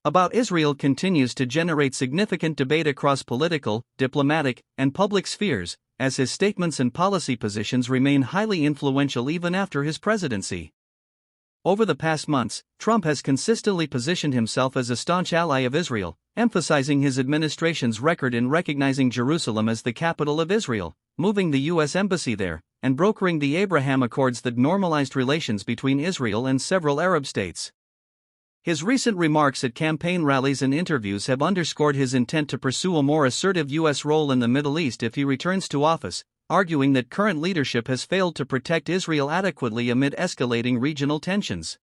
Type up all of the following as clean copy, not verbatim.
about Israel continues to generate significant debate across political, diplomatic, and public spheres, as his statements and policy positions remain highly influential even after his presidency. Over the past months, Trump has consistently positioned himself as a staunch ally of Israel, emphasizing his administration's record in recognizing Jerusalem as the capital of Israel, moving the U.S. embassy there, and brokering the Abraham Accords that normalized relations between Israel and several Arab states. His recent remarks at campaign rallies and interviews have underscored his intent to pursue a more assertive U.S. role in the Middle East if he returns to office, arguing that current leadership has failed to protect Israel adequately amid escalating regional tensions.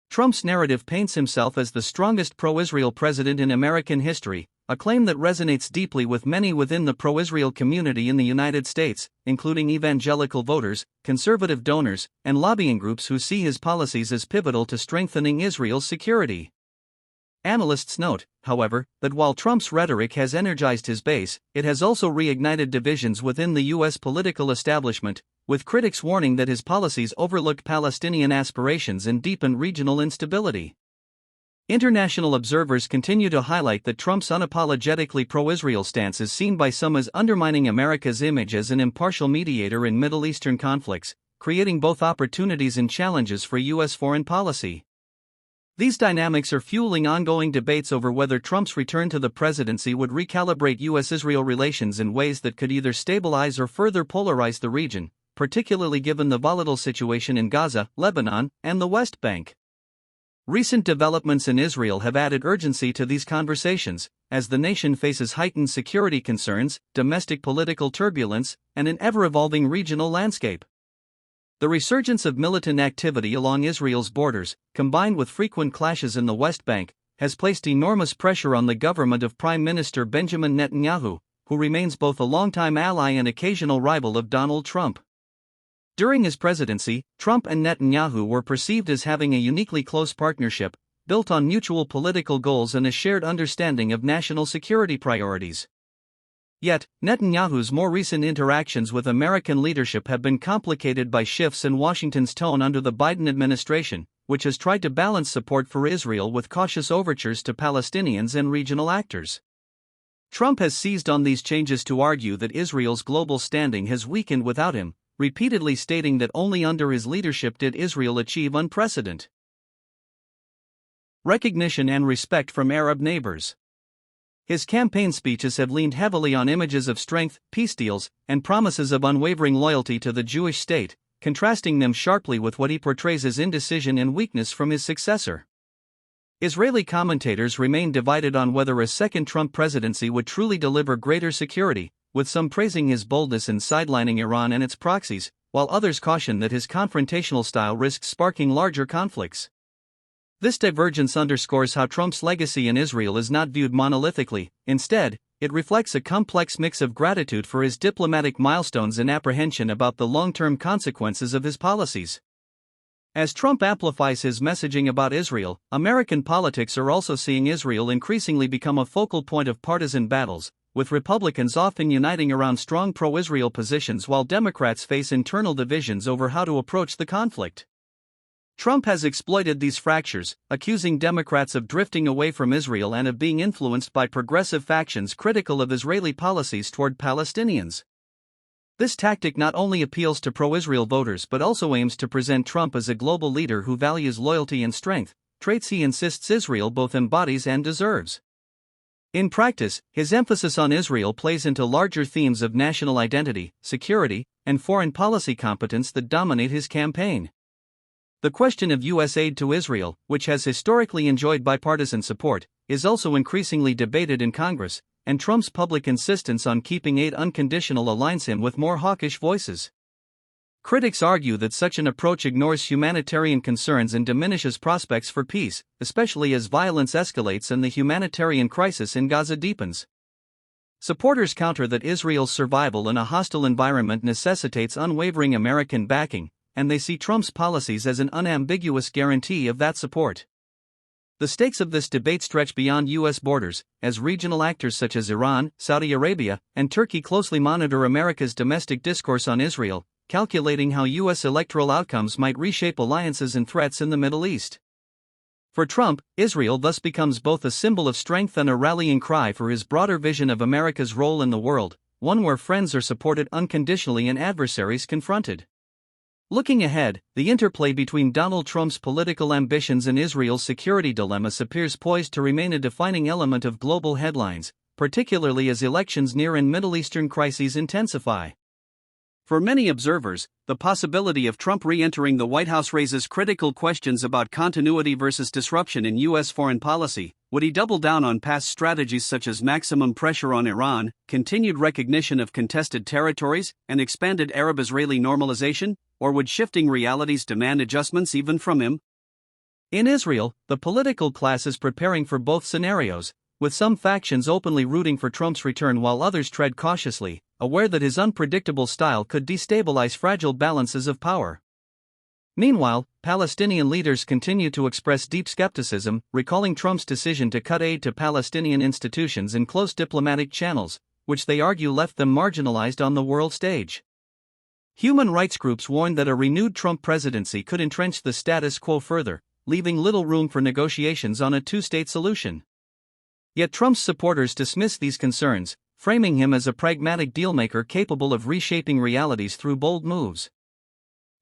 Trump's narrative paints himself as the strongest pro-Israel president in American history, a claim that resonates deeply with many within the pro-Israel community in the United States, including evangelical voters, conservative donors, and lobbying groups who see his policies as pivotal to strengthening Israel's security. Analysts note, however, that while Trump's rhetoric has energized his base, it has also reignited divisions within the U.S. political establishment, with critics warning that his policies overlooked Palestinian aspirations and deepened regional instability. International observers continue to highlight that Trump's unapologetically pro-Israel stance is seen by some as undermining America's image as an impartial mediator in Middle Eastern conflicts, creating both opportunities and challenges for U.S. foreign policy. These dynamics are fueling ongoing debates over whether Trump's return to the presidency would recalibrate U.S.-Israel relations in ways that could either stabilize or further polarize the region, particularly given the volatile situation in Gaza, Lebanon, and the West Bank. Recent developments in Israel have added urgency to these conversations, as the nation faces heightened security concerns, domestic political turbulence, and an ever-evolving regional landscape. The resurgence of militant activity along Israel's borders, combined with frequent clashes in the West Bank, has placed enormous pressure on the government of Prime Minister Benjamin Netanyahu, who remains both a longtime ally and occasional rival of Donald Trump. During his presidency, Trump and Netanyahu were perceived as having a uniquely close partnership, built on mutual political goals and a shared understanding of national security priorities. Yet, Netanyahu's more recent interactions with American leadership have been complicated by shifts in Washington's tone under the Biden administration, which has tried to balance support for Israel with cautious overtures to Palestinians and regional actors. Trump has seized on these changes to argue that Israel's global standing has weakened without him, repeatedly stating that only under his leadership did Israel achieve unprecedented recognition and respect from Arab neighbors. His campaign speeches have leaned heavily on images of strength, peace deals, and promises of unwavering loyalty to the Jewish state, contrasting them sharply with what he portrays as indecision and weakness from his successor. Israeli commentators remain divided on whether a second Trump presidency would truly deliver greater security, with some praising his boldness in sidelining Iran and its proxies, while others caution that his confrontational style risks sparking larger conflicts. This divergence underscores how Trump's legacy in Israel is not viewed monolithically. Instead, it reflects a complex mix of gratitude for his diplomatic milestones and apprehension about the long-term consequences of his policies. As Trump amplifies his messaging about Israel, American politics are also seeing Israel increasingly become a focal point of partisan battles, with Republicans often uniting around strong pro-Israel positions while Democrats face internal divisions over how to approach the conflict. Trump has exploited these fractures, accusing Democrats of drifting away from Israel and of being influenced by progressive factions critical of Israeli policies toward Palestinians. This tactic not only appeals to pro-Israel voters but also aims to present Trump as a global leader who values loyalty and strength, traits he insists Israel both embodies and deserves. In practice, his emphasis on Israel plays into larger themes of national identity, security, and foreign policy competence that dominate his campaign. The question of U.S. aid to Israel, which has historically enjoyed bipartisan support, is also increasingly debated in Congress, and Trump's public insistence on keeping aid unconditional aligns him with more hawkish voices. Critics argue that such an approach ignores humanitarian concerns and diminishes prospects for peace, especially as violence escalates and the humanitarian crisis in Gaza deepens. Supporters counter that Israel's survival in a hostile environment necessitates unwavering American backing, and they see Trump's policies as an unambiguous guarantee of that support. The stakes of this debate stretch beyond U.S. borders, as regional actors such as Iran, Saudi Arabia, and Turkey closely monitor America's domestic discourse on Israel, calculating how U.S. electoral outcomes might reshape alliances and threats in the Middle East. For Trump, Israel thus becomes both a symbol of strength and a rallying cry for his broader vision of America's role in the world, one where friends are supported unconditionally and adversaries confronted. Looking ahead, the interplay between Donald Trump's political ambitions and Israel's security dilemmas appears poised to remain a defining element of global headlines, particularly as elections near and Middle Eastern crises intensify. For many observers, the possibility of Trump re-entering the White House raises critical questions about continuity versus disruption in U.S. foreign policy. Would he double down on past strategies such as maximum pressure on Iran, continued recognition of contested territories, and expanded Arab-Israeli normalization, or would shifting realities demand adjustments even from him? In Israel, the political class is preparing for both scenarios, with some factions openly rooting for Trump's return while others tread cautiously, aware that his unpredictable style could destabilize fragile balances of power. Meanwhile, Palestinian leaders continue to express deep skepticism, recalling Trump's decision to cut aid to Palestinian institutions and close diplomatic channels, which they argue left them marginalized on the world stage. Human rights groups warn that a renewed Trump presidency could entrench the status quo further, leaving little room for negotiations on a two-state solution. Yet Trump's supporters dismiss these concerns, framing him as a pragmatic dealmaker capable of reshaping realities through bold moves.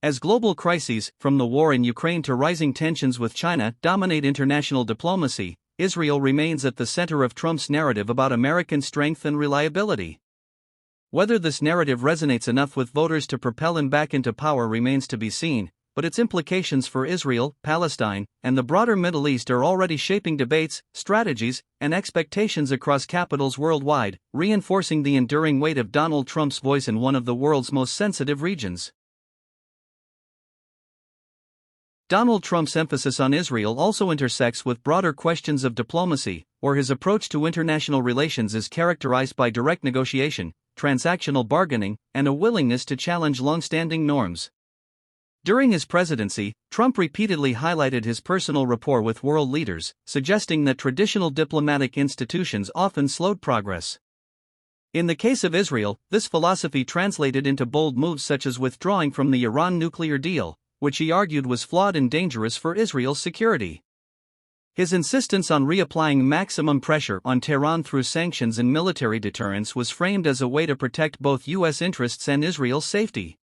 As global crises, from the war in Ukraine to rising tensions with China, dominate international diplomacy, Israel remains at the center of Trump's narrative about American strength and reliability. Whether this narrative resonates enough with voters to propel him back into power remains to be seen, but its implications for Israel, Palestine, and the broader Middle East are already shaping debates, strategies, and expectations across capitals worldwide, reinforcing the enduring weight of Donald Trump's voice in one of the world's most sensitive regions. Donald Trump's emphasis on Israel also intersects with broader questions of diplomacy, where his approach to international relations is characterized by direct negotiation, transactional bargaining, and a willingness to challenge long-standing norms. During his presidency, Trump repeatedly highlighted his personal rapport with world leaders, suggesting that traditional diplomatic institutions often slowed progress. In the case of Israel, this philosophy translated into bold moves such as withdrawing from the Iran nuclear deal, which he argued was flawed and dangerous for Israel's security. His insistence on reapplying maximum pressure on Tehran through sanctions and military deterrence was framed as a way to protect both U.S. interests and Israel's safety.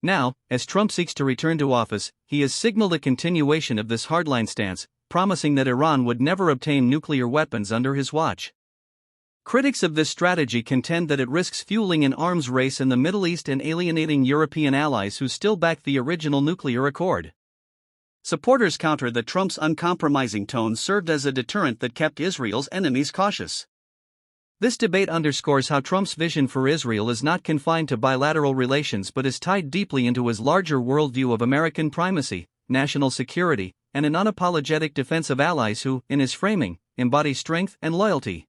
Now, as Trump seeks to return to office, he has signaled a continuation of this hardline stance, promising that Iran would never obtain nuclear weapons under his watch. Critics of this strategy contend that it risks fueling an arms race in the Middle East and alienating European allies who still back the original nuclear accord. Supporters counter that Trump's uncompromising tone served as a deterrent that kept Israel's enemies cautious. This debate underscores how Trump's vision for Israel is not confined to bilateral relations but is tied deeply into his larger worldview of American primacy, national security, and an unapologetic defense of allies who, in his framing, embody strength and loyalty.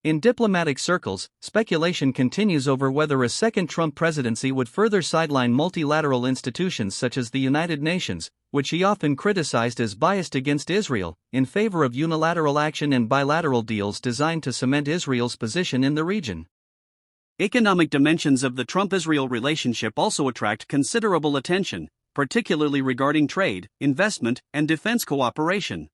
In diplomatic circles, speculation continues over whether a second Trump presidency would further sideline multilateral institutions such as the United Nations, which he often criticized as biased against Israel, in favor of unilateral action and bilateral deals designed to cement Israel's position in the region. Economic dimensions of the Trump-Israel relationship also attract considerable attention, particularly regarding trade, investment, and defense cooperation.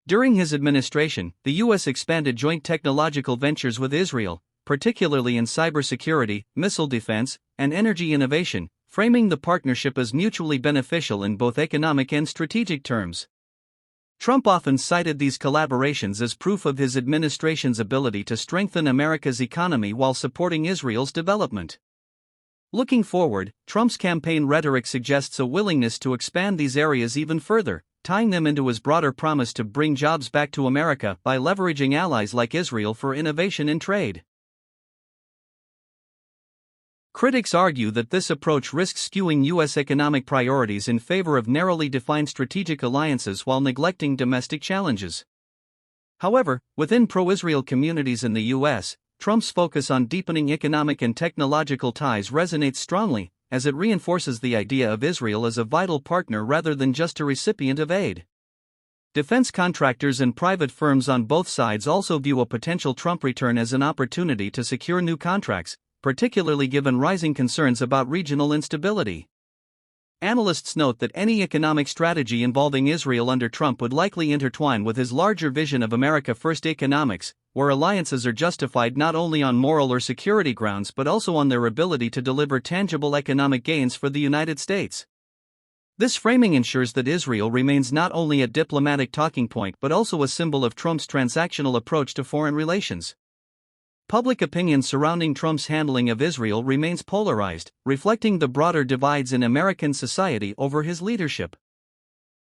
During his administration, the U.S. expanded joint technological ventures with Israel, particularly in cybersecurity, missile defense, and energy innovation, framing the partnership as mutually beneficial in both economic and strategic terms. Trump often cited these collaborations as proof of his administration's ability to strengthen America's economy while supporting Israel's development. Looking forward, Trump's campaign rhetoric suggests a willingness to expand these areas even further, tying them into his broader promise to bring jobs back to America by leveraging allies like Israel for innovation and trade. Critics argue that this approach risks skewing U.S. economic priorities in favor of narrowly defined strategic alliances while neglecting domestic challenges. However, within pro-Israel communities in the U.S., Trump's focus on deepening economic and technological ties resonates strongly, as it reinforces the idea of Israel as a vital partner rather than just a recipient of aid. Defense contractors and private firms on both sides also view a potential Trump return as an opportunity to secure new contracts, particularly given rising concerns about regional instability. Analysts note that any economic strategy involving Israel under Trump would likely intertwine with his larger vision of America First economics, where alliances are justified not only on moral or security grounds but also on their ability to deliver tangible economic gains for the United States. This framing ensures that Israel remains not only a diplomatic talking point but also a symbol of Trump's transactional approach to foreign relations. Public opinion surrounding Trump's handling of Israel remains polarized, reflecting the broader divides in American society over his leadership.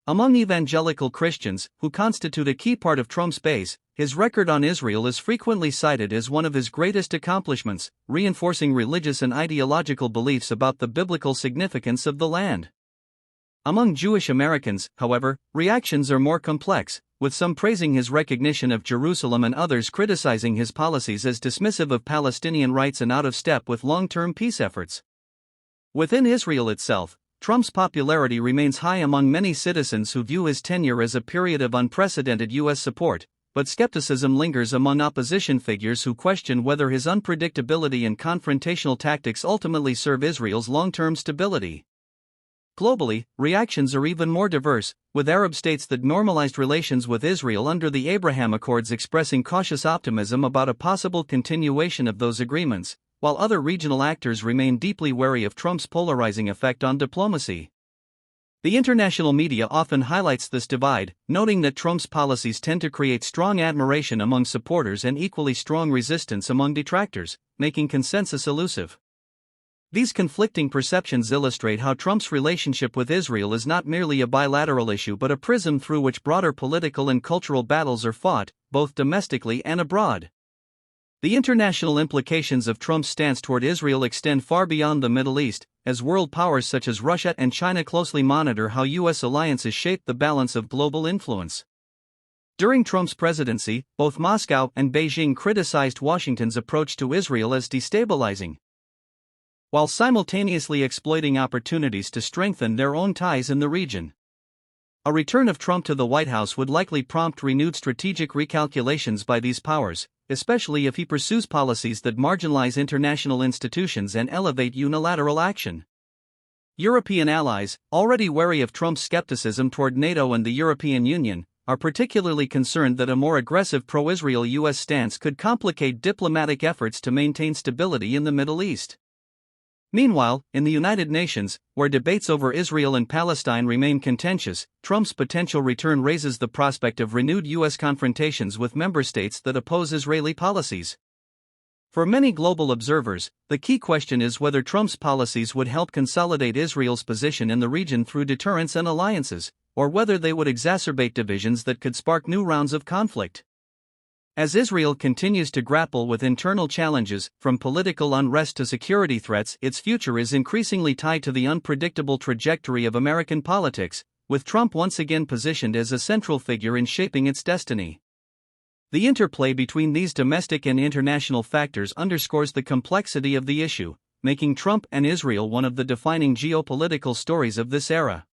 Among evangelical Christians, who constitute a key part of Trump's base, his record on Israel is frequently cited as one of his greatest accomplishments, reinforcing religious and ideological beliefs about the biblical significance of the land. Among Jewish Americans, however, reactions are more complex, with some praising his recognition of Jerusalem and others criticizing his policies as dismissive of Palestinian rights and out of step with long-term peace efforts. Within Israel itself, Trump's popularity remains high among many citizens who view his tenure as a period of unprecedented U.S. support, but skepticism lingers among opposition figures who question whether his unpredictability and confrontational tactics ultimately serve Israel's long-term stability. Globally, reactions are even more diverse, with Arab states that normalized relations with Israel under the Abraham Accords expressing cautious optimism about a possible continuation of those agreements, while other regional actors remain deeply wary of Trump's polarizing effect on diplomacy. The international media often highlights this divide, noting that Trump's policies tend to create strong admiration among supporters and equally strong resistance among detractors, making consensus elusive. These conflicting perceptions illustrate how Trump's relationship with Israel is not merely a bilateral issue but a prism through which broader political and cultural battles are fought, both domestically and abroad. The international implications of Trump's stance toward Israel extend far beyond the Middle East, as world powers such as Russia and China closely monitor how U.S. alliances shape the balance of global influence. During Trump's presidency, both Moscow and Beijing criticized Washington's approach to Israel as destabilizing, while simultaneously exploiting opportunities to strengthen their own ties in the region. A return of Trump to the White House would likely prompt renewed strategic recalculations by these powers, especially if he pursues policies that marginalize international institutions and elevate unilateral action. European allies, already wary of Trump's skepticism toward NATO and the European Union, are particularly concerned that a more aggressive pro-Israel U.S. stance could complicate diplomatic efforts to maintain stability in the Middle East. Meanwhile, in the United Nations, where debates over Israel and Palestine remain contentious, Trump's potential return raises the prospect of renewed U.S. confrontations with member states that oppose Israeli policies. For many global observers, the key question is whether Trump's policies would help consolidate Israel's position in the region through deterrence and alliances, or whether they would exacerbate divisions that could spark new rounds of conflict. As Israel continues to grapple with internal challenges, from political unrest to security threats, its future is increasingly tied to the unpredictable trajectory of American politics, with Trump once again positioned as a central figure in shaping its destiny. The interplay between these domestic and international factors underscores the complexity of the issue, making Trump and Israel one of the defining geopolitical stories of this era.